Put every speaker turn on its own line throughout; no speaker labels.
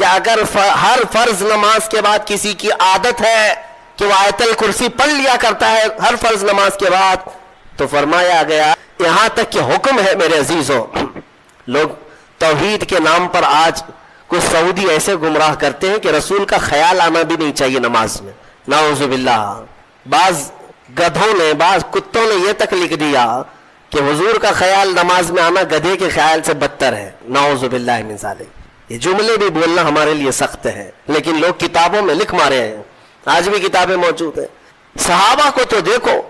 کہ اگر ہر فرض نماز کے بعد کسی کی عادت ہے کہ وہ آیت الکرسی پڑھ لیا کرتا ہے ہر فرض نماز کے بعد، تو فرمایا گیا یہاں تک کہ حکم ہے میرے عزیزوں، لوگ توحید کے نام پر آج کچھ سعودی ایسے گمراہ کرتے ہیں کہ رسول کا خیال آنا بھی نہیں چاہیے نماز میں، نعوذ باللہ۔ بعض گدھوں نے، بعض کتوں نے یہ تک لکھ دیا کہ حضور کا خیال نماز میں آنا گدھے کے خیال سے بدتر ہے، نعوذ باللہ من ذالک۔ یہ جملے بھی بولنا ہمارے لیے سخت ہے، لیکن لوگ کتابوں میں لکھ مارے ہیں، آج بھی کتابیں موجود ہیں۔ صحابہ کو تو دیکھو،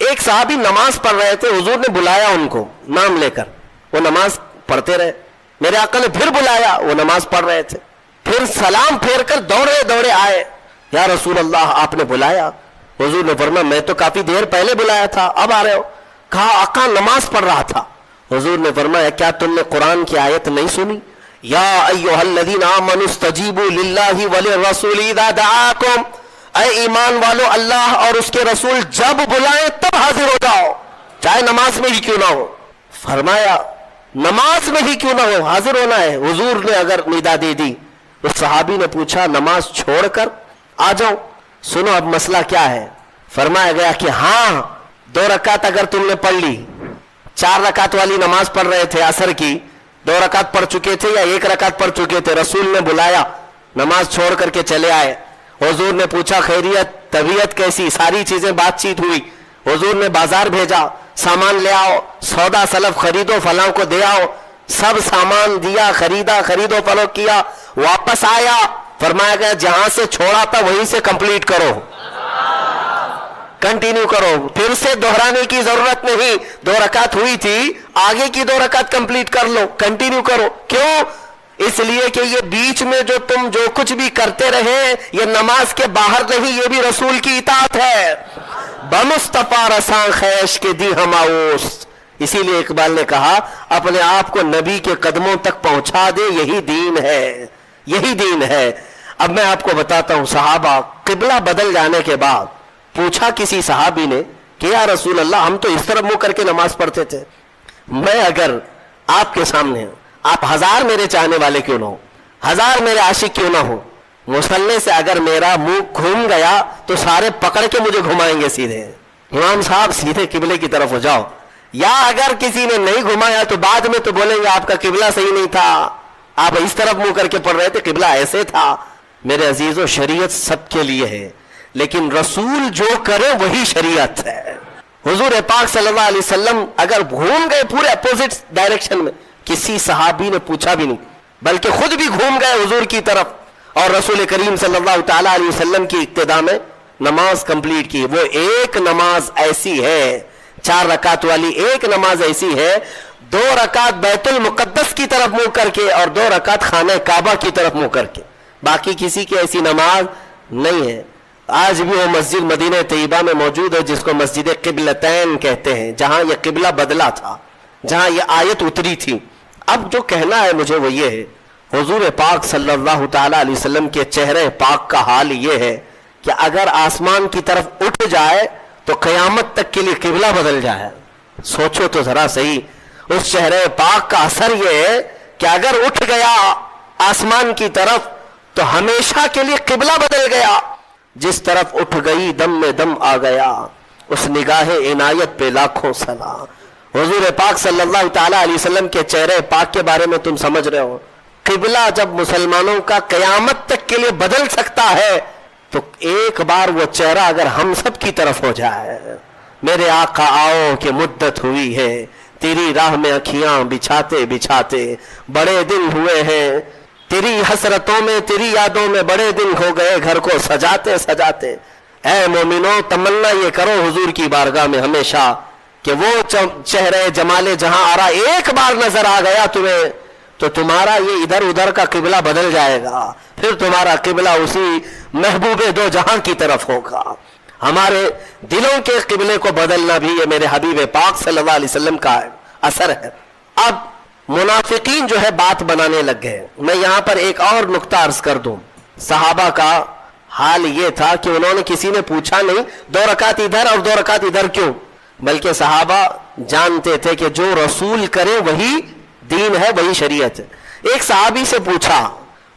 ایک صحابی نماز پڑھ رہے تھے، حضور نے بلایا ان کو نام لے کر، وہ نماز پڑھتے رہے، میرے آقا نے پھر بلایا، وہ نماز پڑھ رہے تھے، پھر سلام پھیر کر دوڑے دوڑے آئے، یا رسول اللہ آپ نے بلایا؟ حضور نے فرمایا میں تو کافی دیر پہلے بلایا تھا، اب آ رہے ہو؟ کہا آقا نماز پڑھ رہا تھا۔ حضور نے فرمایا کیا تم نے قرآن کی آیت نہیں سنی؟ یا ایھا الذین آمنوا استجیبوا للہ وللرسول اذا دعاکم، اے ایمان والو اللہ اور اس کے رسول جب بلائیں تب حاضر ہو جاؤ، چاہے نماز میں ہی کیوں نہ ہو۔ فرمایا نماز میں ہی کیوں نہ ہو، حاضر ہونا ہے۔ حضور نے اگر ندا دے دی، اس صحابی نے پوچھا نماز چھوڑ کر آ جاؤ؟ سنو اب مسئلہ کیا ہے۔ فرمایا گیا کہ ہاں 2 رکعت اگر تم نے پڑھ لی، 4 رکعت والی نماز پڑھ رہے تھے عصر کی، 2 رکعت پڑھ چکے تھے یا 1 رکعت پڑھ چکے تھے، رسول نے بلایا، نماز چھوڑ کر کے چلے آئے، حضور نے پوچھا خیریت، طبیعت کیسی، ساری چیزیں بات چیت ہوئی، حضور نے بازار بھیجا سامان لے آؤ، سودا سلف خریدو، فلاں کو دے آؤ، سب سامان دیا، خریدا، خرید و فروخت کیا، واپس آیا، فرمایا گیا جہاں سے چھوڑا تھا وہیں سے کمپلیٹ کرو، کنٹینیو کرو، پھر سے دہرانے کی ضرورت نہیں، 2 رکعت ہوئی تھی، آگے کی 2 رکعت کمپلیٹ کر لو، کنٹینیو کرو۔ کیوں؟ اس لیے کہ یہ بیچ میں جو کچھ بھی کرتے رہے یہ نماز کے باہر نہیں، یہ بھی رسول کی اطاعت ہے۔ بمصطفیٰ رساں خیش کے دی ہماؤس، اسی لیے اقبال نے کہا اپنے آپ کو نبی کے قدموں تک پہنچا دے، یہی دین ہے، یہی دین ہے۔ اب میں آپ کو بتاتا ہوں، صحابہ قبلہ بدل جانے کے بعد پوچھا کسی صحابی نے کہ یا رسول اللہ ہم تو اس طرف منہ کر کے نماز پڑھتے تھے، میں اگر آپ کے سامنے ہوں، آپ 1000 میرے چاہنے والے کیوں نہ ہو، 1000 میرے عاشق کیوں نہ ہو، مصلی سے اگر میرا منہ گھوم گیا تو سارے پکڑ کے مجھے گھمائیں گے سیدھے، امام صاحب سیدھے قبلے کی طرف ہو جاؤ، یا اگر کسی نے نہیں گھمایا تو بعد میں تو بولیں گے آپ کا قبلہ صحیح نہیں تھا، آپ اس طرف منہ کر کے پڑھ رہے تھے، قبلہ ایسے تھا۔ میرے عزیزو شریعت سب کے لیے ہے، لیکن رسول جو کرے وہی شریعت ہے۔ حضور پاک صلی اللہ علیہ وسلم اگر گھوم گئے پورے اپوزٹ ڈائریکشن میں، کسی صحابی نے پوچھا بھی نہیں، بلکہ خود بھی گھوم گئے حضور کی طرف، اور رسول کریم صلی اللہ تعالی علیہ وسلم کی اقتداء میں نماز کمپلیٹ کی۔ وہ ایک نماز ایسی ہے، 4 رکعت والی ایک نماز ایسی ہے، 2 رکعت بیت المقدس کی طرف منہ کر کے اور 2 رکعت خانہ کعبہ کی طرف منہ کر کے، باقی کسی کی ایسی نماز نہیں ہے۔ آج بھی وہ مسجد مدینہ طیبہ میں موجود ہے جس کو مسجد قبلتین کہتے ہیں، جہاں یہ قبلہ بدلا تھا، جہاں یہ آیت اتری تھی۔ اب جو کہنا ہے مجھے وہ یہ ہے، حضور پاک صلی اللہ تعالی علیہ وسلم کے چہرے پاک کا حال یہ ہے کہ اگر آسمان کی طرف اٹھ جائے تو قیامت تک کے لیے قبلہ بدل جائے۔ سوچو تو ذرا صحیح، اس چہرے پاک کا اثر یہ ہے کہ اگر اٹھ گیا آسمان کی طرف تو ہمیشہ کے لیے قبلہ بدل گیا، جس طرف اٹھ گئی دم میں دم آ گیا، اس نگاہ عنایت پہ لاکھوں سلام۔ حضور پاک صلی اللہ تعالی علیہ وسلم کے چہرے پاک کے بارے میں تم سمجھ رہے ہو، قبلہ جب مسلمانوں کا قیامت تک کے لیے بدل سکتا ہے تو ایک بار وہ چہرہ اگر ہم سب کی طرف ہو جائے، میرے آقا آؤ کہ مدت ہوئی ہے تیری راہ میں اکھیاں بچھاتے بچھاتے، بڑے دن ہوئے ہیں تیری حسرتوں میں تیری یادوں میں، بڑے دن ہو گئے گھر کو سجاتے سجاتے۔ اے مومنو تمنا یہ کرو حضور کی بارگاہ میں ہمیشہ کہ وہ چہرے جمال جہاں آرا ایک بار نظر آ گیا تمہیں تو تمہارا یہ ادھر ادھر کا قبلہ بدل جائے گا، پھر تمہارا قبلہ اسی محبوب دو جہاں کی طرف ہوگا۔ ہمارے دلوں کے قبلے کو بدلنا بھی یہ میرے حبیب پاک صلی اللہ علیہ وسلم کا اثر ہے۔ اب منافقین جو ہے بات بنانے لگ گئے۔ میں یہاں پر ایک اور نقطہ عرض کر دوں، صحابہ کا حال یہ تھا کہ انہوں نے کسی نے پوچھا نہیں 2 رکعت ادھر اور 2 رکعت ادھر کیوں، بلکہ صحابہ جانتے تھے کہ جو رسول کرے وہی دین ہے، وہی شریعت ہے۔ ایک صحابی سے پوچھا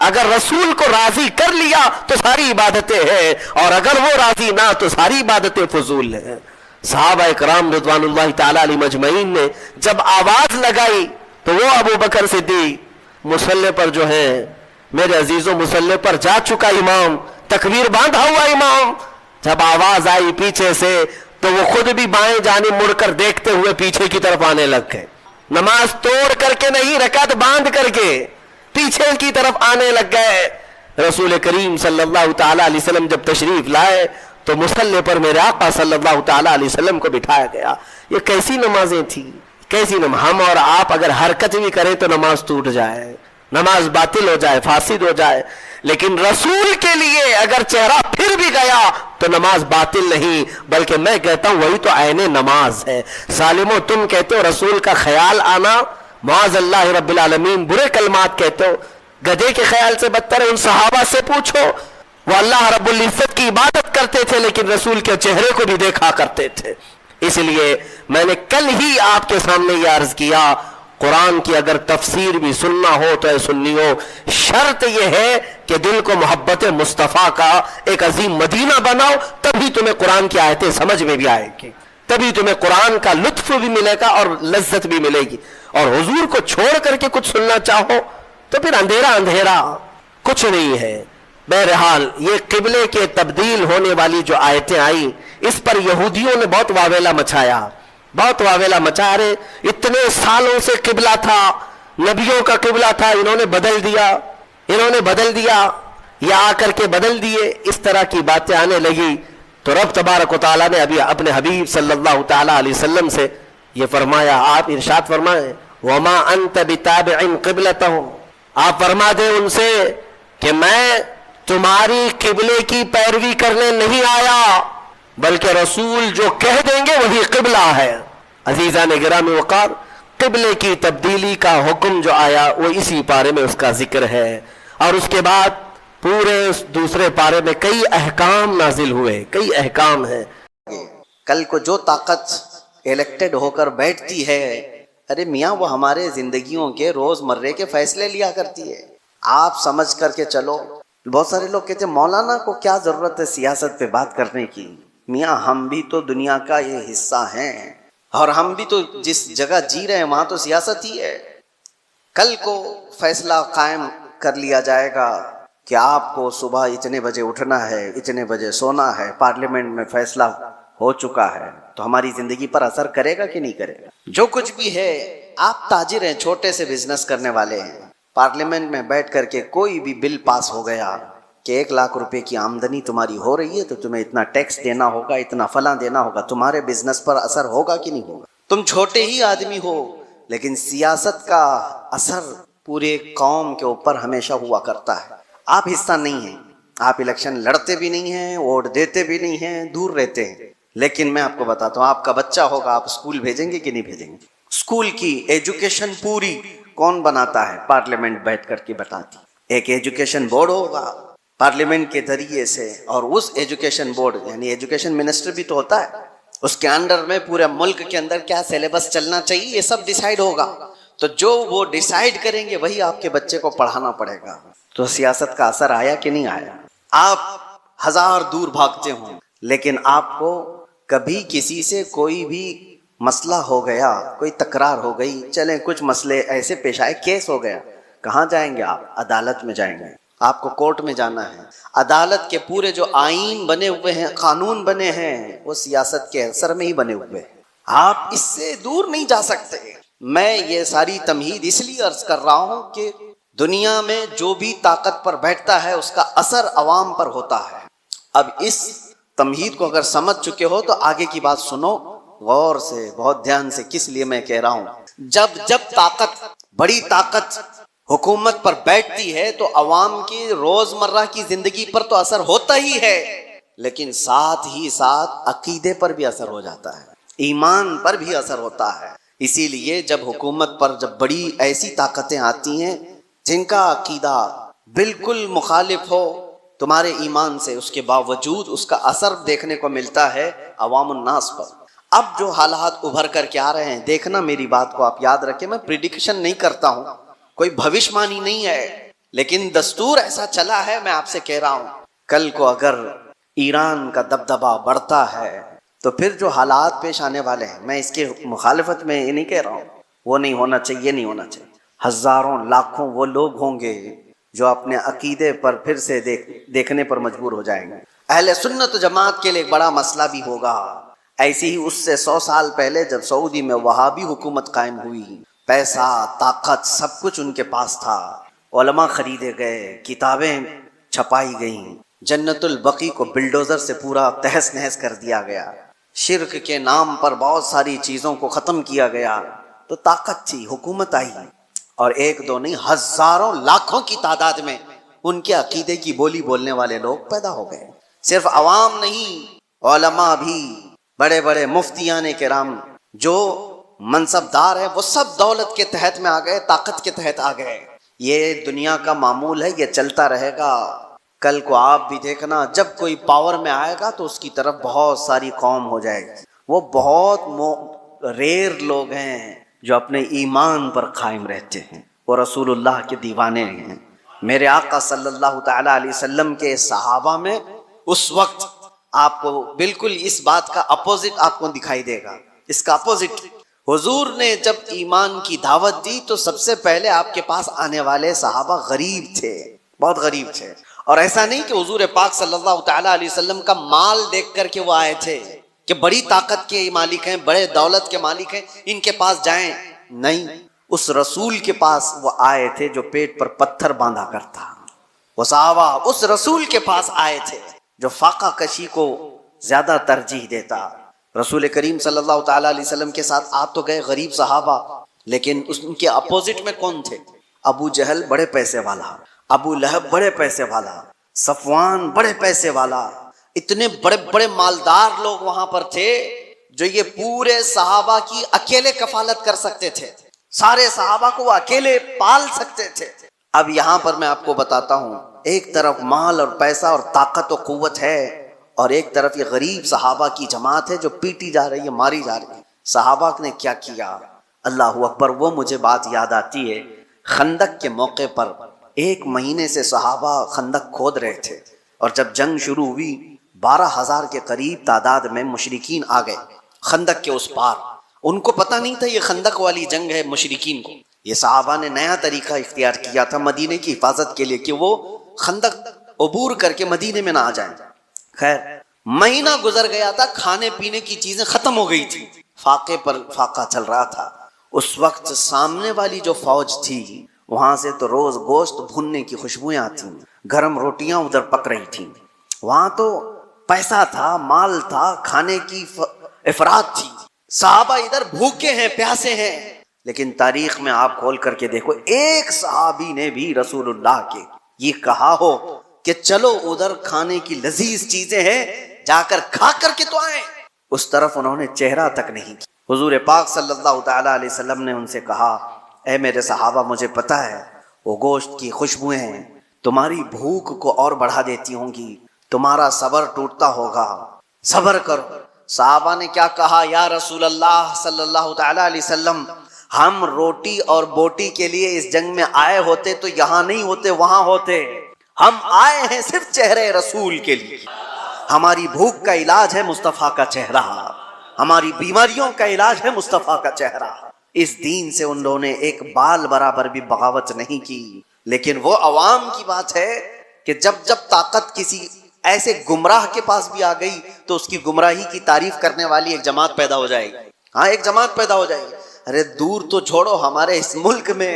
اگر رسول کو راضی کر لیا تو ساری عبادتیں ہیں، اور اگر وہ راضی نہ تو ساری عبادتیں فضول ہیں۔ صحابہ اکرام رضوان اللہ تعالی علیہ مجمعین نے جب آواز لگائی تو وہ ابو بکر صدیق مصلی پر جو ہے، میرے عزیزوں مصلی پر جا چکا امام، تکبیر باندھا ہوا امام، جب آواز آئی پیچھے سے تو وہ خود بھی بائیں جانب مڑ کر دیکھتے ہوئے پیچھے کی طرف آنے لگ گئے، نماز توڑ کر کے نہیں، رکعت باندھ کر کے پیچھے کی طرف آنے لگ گئے۔ رسول کریم صلی اللہ تعالی علیہ وسلم جب تشریف لائے تو مصلی پر میرے آقا صلی اللہ تعالی علیہ وسلم کو بٹھایا گیا۔ یہ کیسی نمازیں تھیں، کیسی نماز! ہم اور آپ اگر حرکت بھی کریں تو نماز ٹوٹ جائے، نماز باطل ہو جائے، فاسد ہو جائے، لیکن رسول کے لیے اگر چہرہ پھر بھی گیا تو نماز باطل نہیں، بلکہ میں کہتا ہوں وہی تو عین نماز ہے۔ ظالمو، تم کہتے ہو رسول کا خیال آنا، معاذ اللہ رب العالمین برے کلمات کہتے ہو، گدھے کے خیال سے بدتر ہے۔ ان صحابہ سے پوچھو، وہ اللہ رب العزت کی عبادت کرتے تھے لیکن رسول کے چہرے کو بھی دیکھا کرتے تھے۔ اس لیے میں نے کل ہی آپ کے سامنے یہ عرض کیا، قرآن کی اگر تفسیر بھی سننا ہو تو اے سنیو، شرط یہ ہے کہ دل کو محبت مصطفیٰ کا ایک عظیم مدینہ بناؤ، تبھی تمہیں قرآن کی آیتیں سمجھ میں بھی آئے گی، تبھی تمہیں قرآن کا لطف بھی ملے گا اور لذت بھی ملے گی۔ اور حضور کو چھوڑ کر کے کچھ سننا چاہو تو پھر اندھیرا اندھیرا، کچھ نہیں ہے۔ بہرحال یہ قبلے کے تبدیل ہونے والی جو آیتیں آئیں، اس پر یہودیوں نے بہت واویلا مچایا، بہت واویلا مچا رہے، اتنے سالوں سے قبلہ تھا، نبیوں کا قبلہ تھا، انہوں نے بدل دیا، انہوں نے بدل دیا، یا آ کر کے بدل دیے، اس طرح کی باتیں آنے لگی تو رب تبارک و تعالیٰ نے ابھی اپنے حبیب صلی اللہ تعالی علیہ وسلم سے یہ فرمایا، آپ ارشاد فرمائیں وما انت بتابع قبلتهم، آپ فرما دیں ان سے کہ میں تمہاری قبلے کی پیروی کرنے نہیں آیا، بلکہ رسول جو کہہ دیں گے وہی قبلہ ہے۔ عزیزان گرامی وقار، قبلے کی تبدیلی کا حکم جو آیا وہ اسی پارے میں اس کا ذکر ہے، اور اس کے بعد پورے دوسرے پارے میں کئی احکام نازل ہوئے، کئی احکام ہیں۔
کل کو جو طاقت الیکٹڈ ہو کر بیٹھتی ہے، ارے میاں وہ ہمارے زندگیوں کے روز مرے کے فیصلے لیا کرتی ہے، آپ سمجھ کر کے چلو۔ بہت سارے لوگ کہتے ہیں مولانا کو کیا ضرورت ہے سیاست پہ بات کرنے کی؟ میاں ہم بھی تو دنیا کا یہ حصہ ہیں، اور ہم بھی تو جس جگہ جی رہے ہیں وہاں تو سیاست ہی ہے۔ کل کو فیصلہ قائم کر لیا جائے گا کہ آپ کو صبح اتنے بجے اٹھنا ہے، اتنے بجے سونا ہے، پارلیمنٹ میں فیصلہ ہو چکا ہے، تو ہماری زندگی پر اثر کرے گا کہ نہیں کرے گا؟ جو کچھ بھی ہے، آپ تاجر ہیں، چھوٹے سے بزنس کرنے والے ہیں، پارلیمنٹ میں بیٹھ کر کے کوئی بھی بل پاس ہو گیا کہ 1,00,000 روپے کی آمدنی تمہاری ہو رہی ہے تو تمہیں اتنا ٹیکس دینا ہوگا، اتنا فلاں دینا ہوگا، تمہارے بزنس پر اثر ہوگا کہ نہیں ہوگا؟ تم چھوٹے ہی آدمی ہو، لیکن سیاست کا اثر پورے قوم کے اوپر ہمیشہ ہوا کرتا ہے۔ آپ حصہ نہیں ہیں، آپ الیکشن لڑتے بھی نہیں ہیں، ووٹ دیتے بھی نہیں ہیں، دور رہتے ہیں، لیکن میں آپ کو بتاتا ہوں، آپ کا بچہ ہوگا، آپ اسکول بھیجیں گے کہ نہیں بھیجیں گے؟ اسکول کی ایجوکیشن پوری کون بناتا ہے؟ پارلیمنٹ بیٹھ کر کے بتاتی۔ ایک ایجوکیشن بورڈ ہوگا پارلیمنٹ کے ذریعے سے، اور اس ایجوکیشن بورڈ یعنی ایجوکیشن منسٹر بھی تو ہوتا ہے، اس کے انڈر میں پورے ملک کے اندر کیا سلیبس چلنا چاہیے یہ سب ڈیسائیڈ ہوگا، تو جو وہ ڈیسائیڈ کریں گے وہی آپ کے بچے کو پڑھانا پڑے گا۔ تو سیاست کا اثر آیا کہ نہیں آیا؟ آپ ہزار دور بھاگتے ہوں، لیکن آپ کو کبھی کسی سے کوئی بھی مسئلہ ہو گیا، کوئی تکرار ہو گئی، چلیں کچھ مسئلے ایسے پیش آئے، کیس ہو گیا، کہاں جائیں گے آپ؟ عدالت میں جائیں گے، آپ کو کورٹ میں جانا ہے۔ عدالت کے پورے جو آئین بنے ہوئے ہیں، قانون بنے ہیں، وہ سیاست کے اثر میں ہی بنے ہوئے ہیں، آپ اس سے دور نہیں جا سکتے۔ میں یہ ساری تمہید اس لیے عرض کر رہا ہوں کہ دنیا میں جو بھی طاقت پر بیٹھتا ہے اس کا اثر عوام پر ہوتا ہے۔ اب اس تمہید کو اگر سمجھ چکے ہو تو آگے کی بات سنو غور سے، بہت دھیان سے، کس لیے میں کہہ رہا ہوں۔ جب طاقت، بڑی طاقت حکومت پر بیٹھتی ہے تو عوام کی روزمرہ کی زندگی پر تو اثر ہوتا ہی ہے، لیکن ساتھ ہی ساتھ عقیدے پر بھی اثر ہو جاتا ہے، ایمان پر بھی اثر ہوتا ہے۔ اسی لیے جب حکومت پر جب بڑی ایسی طاقتیں آتی ہیں جن کا عقیدہ بالکل مخالف ہو تمہارے ایمان سے، اس کے باوجود اس کا اثر دیکھنے کو ملتا ہے عوام الناس پر۔ اب جو حالات ابھر کر کے آ رہے ہیں، دیکھنا میری بات کو آپ یاد رکھیں، میں پریڈکشن نہیں کرتا ہوں، کوئی بھوشمانی نہیں ہے، لیکن دستور ایسا چلا ہے، میں آپ سے کہہ رہا ہوں کل کو اگر ایران کا دبدبہ بڑھتا ہے تو پھر جو حالات پیش آنے والے ہیں، میں اس کے مخالفت میں یہ نہیں کہہ رہا ہوں وہ نہیں ہونا چاہیے، یہ نہیں ہونا چاہیے، ہزاروں لاکھوں وہ لوگ ہوں گے جو اپنے عقیدے پر پھر سے دیکھنے پر مجبور ہو جائیں گے۔ اہل سنت و جماعت کے لیے ایک بڑا مسئلہ بھی ہوگا۔ ایسی ہی اس سے 100 سال پہلے جب سعودی میں وہابی حکومت قائم ہوئی، پیسہ، طاقت، سب کچھ ان کے پاس تھا، علماء خریدے گئے، کتابیں چھپائی گئیں، جنت البقیع کو بلڈوزر سے پورا تہس نہس کر دیا گیا، شرک کے نام پر بہت ساری چیزوں کو ختم کیا گیا، تو طاقت تھی، حکومت آئی، اور ایک دو نہیں ہزاروں لاکھوں کی تعداد میں ان کے عقیدے کی بولی بولنے والے لوگ پیدا ہو گئے۔ صرف عوام نہیں، علماء بھی، بڑے بڑے مفتیان کرام جو منصبدار ہیں وہ سب دولت کے تحت میں آ گئے، طاقت کے تحت آ گئے۔ یہ دنیا کا معمول ہے، یہ چلتا رہے گا۔ کل کو آپ بھی دیکھنا جب کوئی پاور میں آئے گا تو اس کی طرف بہت ساری قوم ہو جائے گی۔ وہ بہت ریئر لوگ ہیں جو اپنے ایمان پر قائم رہتے ہیں، وہ رسول اللہ کے دیوانے ہیں۔ میرے آقا صلی اللہ تعالی علیہ وسلم کے صحابہ میں اس وقت آپ کو بالکل اس بات کا اپوزٹ آپ کو دکھائی دے گا، اس کا اپوزٹ۔ حضور نے جب ایمان کی دعوت دی تو سب سے پہلے آپ کے پاس آنے والے صحابہ غریب تھے، بہت غریب تھے، اور ایسا نہیں کہ حضور پاک صلی اللہ تعالی علیہ وسلم کا مال دیکھ کر کے وہ آئے تھے کہ بڑی طاقت کے مالک ہیں، بڑے دولت کے مالک ہیں، ان کے پاس جائیں، نہیں، اس رسول کے پاس وہ آئے تھے جو پیٹ پر پتھر باندھا کرتا۔ وہ صحابہ اس رسول کے پاس آئے تھے جو فاقہ کشی کو زیادہ ترجیح دیتا۔ رسول کریم صلی اللہ تعالی علیہ وسلم کے ساتھ آ تو گئے غریب صحابہ، لیکن ان کے اپوزٹ میں کون تھے؟ ابو جہل بڑے پیسے والا، ابو لہب بڑے پیسے والا، صفوان بڑے پیسے والا، اتنے بڑے بڑے مالدار لوگ وہاں پر تھے جو یہ پورے صحابہ کی اکیلے کفالت کر سکتے تھے، سارے صحابہ کو وہ اکیلے پال سکتے تھے۔ اب یہاں پر میں آپ کو بتاتا ہوں، ایک طرف مال اور پیسہ اور طاقت و قوت ہے، اور ایک طرف یہ غریب صحابہ کی جماعت ہے جو پیٹی جا رہی ہے، ماری جا رہی ہے۔ صحابہ نے کیا کیا؟ اللہ اکبر! وہ مجھے بات یاد آتی ہے، خندق کے موقع پر 1 مہینے سے صحابہ خندق کھود رہے تھے، اور جب جنگ شروع ہوئی 12,000 کے قریب تعداد میں مشرکین آ گئے خندق کے اس پار۔ ان کو پتہ نہیں تھا یہ خندق والی جنگ ہے مشرکین کو۔ یہ صحابہ نے نیا طریقہ اختیار کیا تھا مدینے کی حفاظت کے لیے کہ وہ خندق عبور کر کے مدینے میں نہ آ جائیں۔ خیر، مہینہ گزر گیا تھا، کھانے پینے کی چیزیں ختم ہو گئی تھی، فاقے پر فاقہ چل رہا تھا۔ اس وقت سامنے والی جو فوج تھی وہاں سے تو روز گوشت بھوننے کی خوشبوئیں آتی، گرم روٹیاں ادھر پک رہی تھیں، وہاں تو پیسہ تھا، مال تھا، کھانے کی افراد تھی، صحابہ ادھر بھوکے ہیں، پیاسے ہیں۔ لیکن تاریخ میں آپ کھول کر کے دیکھو، ایک صحابی نے بھی رسول اللہ کے یہ کہا ہو کہ چلو ادھر کھانے کی لذیذ چیزیں ہیں، جا کر کھا کر کے تو آئیں، اس طرف انہوں نے چہرہ تک نہیں کیا۔ حضور پاک صلی اللہ تعالی علیہ وسلم نے ان سے کہا، اے میرے صحابہ، مجھے پتہ ہے وہ گوشت کی خوشبوئیں تمہاری بھوک کو اور بڑھا دیتی ہوں گی، تمہارا صبر ٹوٹتا ہوگا، صبر کرو۔ صحابہ نے کیا کہا؟ یا رسول اللہ صلی اللہ تعالی علیہ وسلم، ہم روٹی اور بوٹی کے لیے اس جنگ میں آئے ہوتے تو یہاں نہیں ہوتے، وہاں ہوتے، ہم آئے ہیں صرف چہرے رسول کے لیے۔ ہماری بھوک کا علاج ہے مصطفیٰ کا چہرہ، ہماری بیماریوں کا علاج ہے مصطفیٰ کا چہرہ۔ اس دین سے ان لوگوں نے ایک بال برابر بھی بغاوت نہیں کی۔ لیکن وہ عوام کی بات ہے کہ جب جب طاقت کسی ایسے گمراہ کے پاس بھی آ گئی تو اس کی گمراہی کی تعریف کرنے والی ایک جماعت پیدا ہو جائے گی۔ ہاں، ایک جماعت پیدا ہو جائے گی۔ ارے دور تو چھوڑو، ہمارے اس ملک میں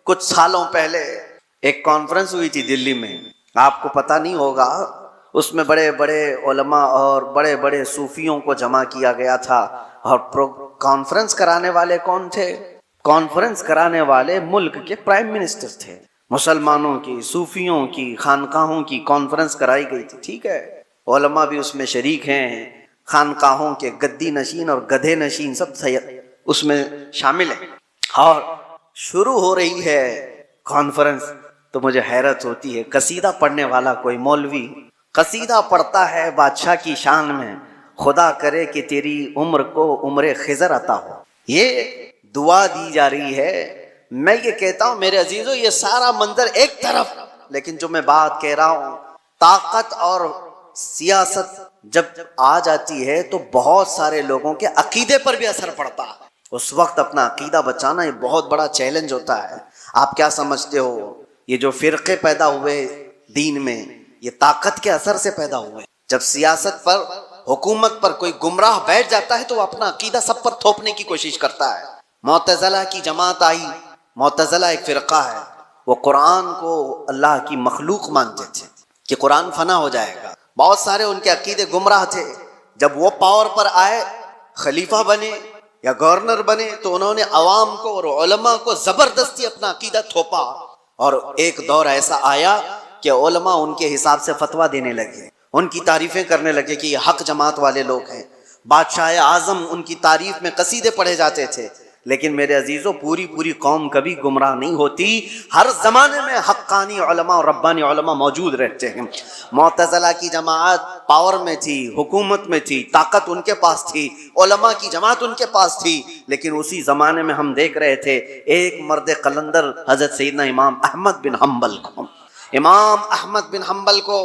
کچھ سالوں پہلے ایک کانفرنس ہوئی تھی دلی میں، آپ کو پتہ نہیں ہوگا، اس میں بڑے بڑے علماء اور بڑے بڑے صوفیوں کو جمع کیا گیا تھا، اور کانفرنس کرانے والے کون تھے؟ کانفرنس کرانے والے ملک کے پرائم منسٹر تھے۔ مسلمانوں کی، صوفیوں کی، خانقاہوں کی کانفرنس کرائی گئی تھی، ٹھیک ہے، علماء بھی اس میں شریک ہیں، خانقاہوں کے گدی نشین اور گدھے نشین سب اس میں شامل ہیں، اور شروع ہو رہی ہے کانفرنس تو مجھے حیرت ہوتی ہے، قصیدہ پڑھنے والا کوئی مولوی قصیدہ پڑھتا ہے بادشاہ کی شان میں، خدا کرے کہ تیری عمر کو عمر خضر عطا ہو۔ یہ دعا دی جا رہی ہے میں یہ کہتا ہوں میرے عزیزو، یہ سارا منظر ایک طرف، لیکن جو میں بات کہہ رہا ہوں، طاقت اور سیاست جب آ جاتی ہے تو بہت سارے لوگوں کے عقیدے پر بھی اثر پڑتا ہے. اس وقت اپنا عقیدہ بچانا یہ بہت بڑا چیلنج ہوتا ہے. آپ کیا سمجھتے ہو یہ جو فرقے پیدا ہوئے دین میں، یہ طاقت کے اثر سے پیدا ہوئے؟ جب سیاست پر، حکومت پر کوئی گمراہ بیٹھ جاتا ہے تو وہ اپنا عقیدہ سب پر تھوپنے کی کوشش کرتا ہے. معتزلہ کی جماعت آئی، معتزلہ ایک فرقہ ہے، وہ قرآن کو اللہ کی مخلوق مانتے تھے کہ قرآن فنا ہو جائے گا. بہت سارے ان کے عقیدے گمراہ تھے. جب وہ پاور پر آئے، خلیفہ بنے یا گورنر بنے، تو انہوں نے عوام کو اور علماء کو زبردستی اپنا عقیدہ تھوپا. اور ایک دور ایسا آیا کہ علماء ان کے حساب سے فتویٰ دینے لگے، ان کی تعریفیں کرنے لگے کہ یہ حق جماعت والے لوگ ہیں. بادشاہ اعظم ان کی تعریف میں قصیدے پڑھے جاتے تھے. لیکن میرے عزیزوں، پوری قوم کبھی گمراہ نہیں ہوتی. ہر زمانے میں حقانی علماء اور ربانی علماء موجود رہتے ہیں. معتزلہ کی جماعت پاور میں تھی، حکومت میں تھی، طاقت ان کے پاس تھی، علماء کی جماعت ان کے پاس تھی. لیکن اسی زمانے میں ہم دیکھ رہے تھے ایک مرد قلندر حضرت سیدنا امام احمد بن حنبل کو، امام احمد بن حنبل کو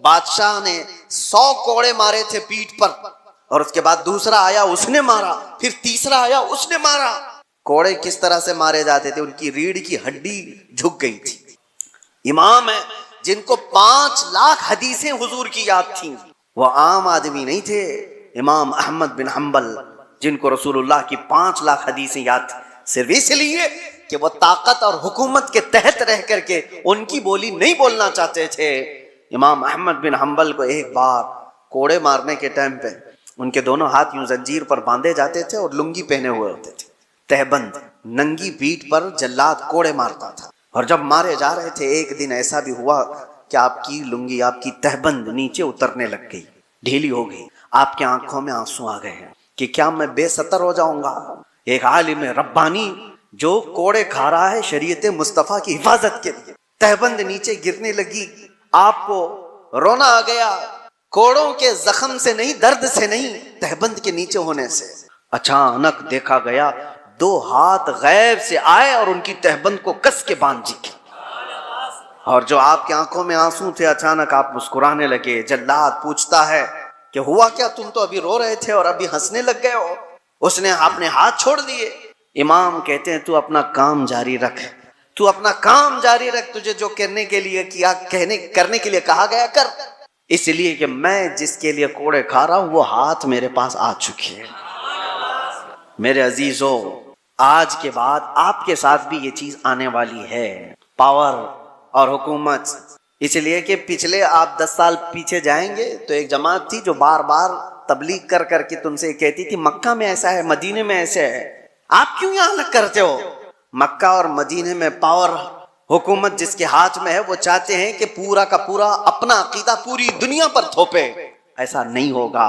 بادشاہ نے 100 کوڑے مارے تھے پیٹھ پر، اور اس کے بعد دوسرا آیا اس نے مارا، پھر تیسرا آیا اس نے مارا. کوڑے کس طرح سے مارے جاتے تھے؟ ان کی ریڑھ کی ہڈی جھک گئی تھی. امام ہے جن کو 5 لاکھ حدیثیں حضور کی یاد تھیں، وہ عام آدمی نہیں تھے. امام احمد بن حنبل جن کو رسول اللہ کی 5 لاکھ حدیثیں یاد تھیں، صرف اس لیے کہ وہ طاقت اور حکومت کے تحت رہ کر کے ان کی بولی نہیں بولنا چاہتے تھے. امام احمد بن حنبل کو ایک بار کوڑے مارنے کے ٹائم پہ ان کے دونوں ہاتھ یوں زنجیر پر باندھے جاتے تھے اور لنگی پہنے ہوئے ہوتے تھے، تہبند، ننگی پیٹھ پر جلاد کوڑے مارتا تھا. اور جب مارے جا رہے تھے ایک دن ایسا بھی ہوا کہ آپ کی لنگی، آپ کی تہبند نیچے اترنے لگ گئی، ڈھیلی ہو گئی. آپ کی آنکھوں میں آنسو آ گئے ہیں کہ کیا میں بے ستر ہو جاؤں گا؟ ایک عالم ربانی جو کوڑے کھا رہا ہے شریعت مصطفیٰ کی حفاظت کے لیے، تہبند نیچے گرنے لگی. آپ کو رونا آ گیا، کوڑوں کے زخم سے نہیں، درد سے نہیں، تہبند کے نیچے ہونے سے. اچانک دیکھا گیا 2 ہاتھ غیب سے آئے اور ان کی تہبند کو کس کے باندھ دی. اور جو آپ کی آنکھوں میں آنسو تھے، اچانک آپ مسکرانے لگے. جلاد پوچھتا ہے کہ ہوا کیا؟ تم تو ابھی رو رہے تھے اور ابھی ہنسنے لگ گئے ہو. اس نے اپنے ہاتھ چھوڑ دیے. امام کہتے ہیں تو اپنا کام جاری رکھ، تو اپنا کام جاری رکھ، تجھے جو کرنے کے لیے کرنے کے لیے کہا گیا کر. اس لیے کہ میں جس کے لیے کوڑے کھا رہا ہوں وہ ہاتھ میرے پاس آ چکی ہے. میرے عزیزو، آج کے بعد آپ کے ساتھ بھی یہ چیز آنے والی ہے، پاور اور حکومت. اس لیے کہ پچھلے آپ 10 سال پیچھے جائیں گے تو ایک جماعت تھی جو بار بار تبلیغ کر کر کے تم سے کہتی تھی مکہ میں ایسا ہے، مدینے میں ایسے ہے، آپ کیوں یہاں الگ کرتے ہو؟ مکہ اور مدینے میں پاور، حکومت جس کے ہاتھ میں ہے وہ چاہتے ہیں کہ پورا کا پورا اپنا عقیدہ پوری دنیا پر تھوپے. ایسا نہیں ہوگا.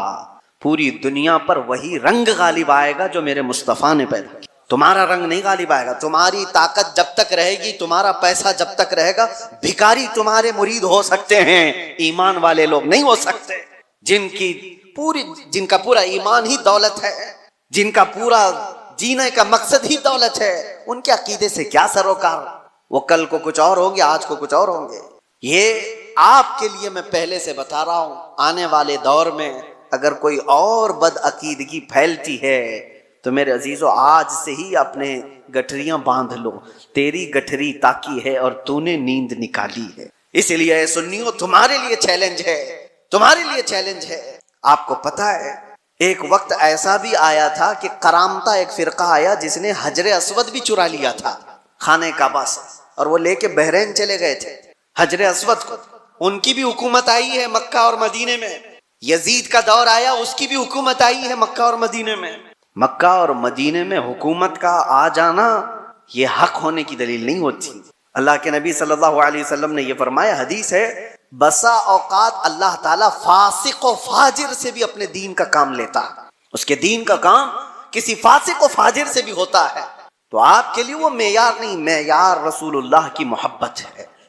پوری دنیا پر وہی رنگ غالب آئے گا جو میرے مصطفیٰ نے پیدا کیا. تمہارا رنگ نہیں غالب آئے گا. تمہاری طاقت جب تک رہے گی، تمہارا پیسہ جب تک رہے گا، بھکاری تمہارے مرید ہو سکتے ہیں، ایمان والے لوگ نہیں ہو سکتے. جن کا پورا ایمان ہی دولت ہے، جن کا پورا جینے کا مقصد ہی دولت ہے، ان کے عقیدے سے کیا سروکار؟ وہ کل کو کچھ اور ہوں گے، آج کو کچھ اور ہوں گے. یہ آپ کے لیے میں پہلے سے بتا رہا ہوں، آنے والے دور میں اگر کوئی اور بد عقیدگی پھیلتی ہے تو میرے عزیزو آج سے ہی اپنے گٹھریاں باندھ لو. تیری گٹھری تاکی ہے اور تو نے نیند نکالی ہے. اس لیے اے سنیو، تمہارے لیے چیلنج ہے، تمہارے لیے چیلنج ہے. آپ کو پتا ہے ایک وقت ایسا بھی آیا تھا کہ کرامتا ایک فرقہ آیا جس نے حجر اسود بھی چرا لیا تھا خانہ کعبہ سے، اور وہ لے کے بحرین چلے گئے تھے حجر اسود کو. ان کی بھی حکومت آئی ہے مکہ اور مدینے میں. یزید کا دور آیا، اس کی بھی حکومت آئی ہے مکہ اور مدینے میں. مکہ اور مدینے میں حکومت کا آ جانا یہ حق ہونے کی دلیل نہیں ہوتی. اللہ کے نبی صلی اللہ علیہ وسلم نے یہ فرمایا، حدیث ہے، بسا اوقات اللہ تعالیٰ فاسق و فاجر سے بھی اپنے دین کا کام لیتا ہے. اس کے دین کا کام کسی فاسق و فاجر سے بھی ہوتا ہے. تو آپ کے لیے وہ معیار نہیں، معیار رسول اللہ کی محبت ہے.